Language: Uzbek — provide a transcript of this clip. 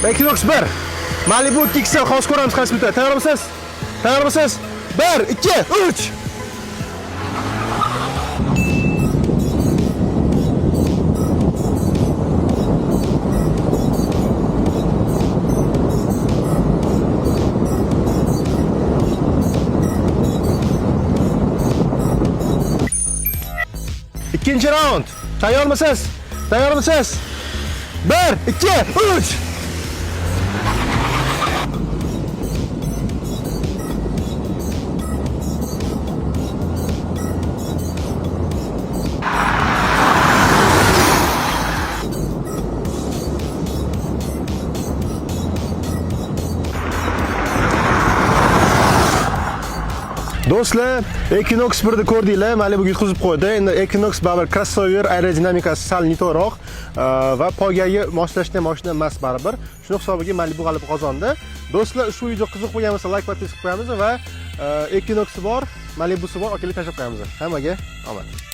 Equinox 1. Malibu XL xos ko'ramiz qaysi bitta. Tayyormisiz? Tayyormisiz? 1, 2, 3. İkinci round. Tayyormisiz? Tayyormisiz? 1, 2, 3. Do'stlar, Equinox 1ni ko'rdinglar, Malibuga yutqizib qo'ydi. Endi Equinox baribir crossover, aerodinamikasi sal nitorroq va poygaga moslashgan mashina emas baribir. Shuning hisobiga Malibu g'alaba qozondi. Do'stlar, ushbu video qiziq bo'lgan bo'lsa, like va tez qilib qo'yamiz va Equinox'i bor, Malibusi bor, orqali tashlab qo'yamiz. Hammaga omad.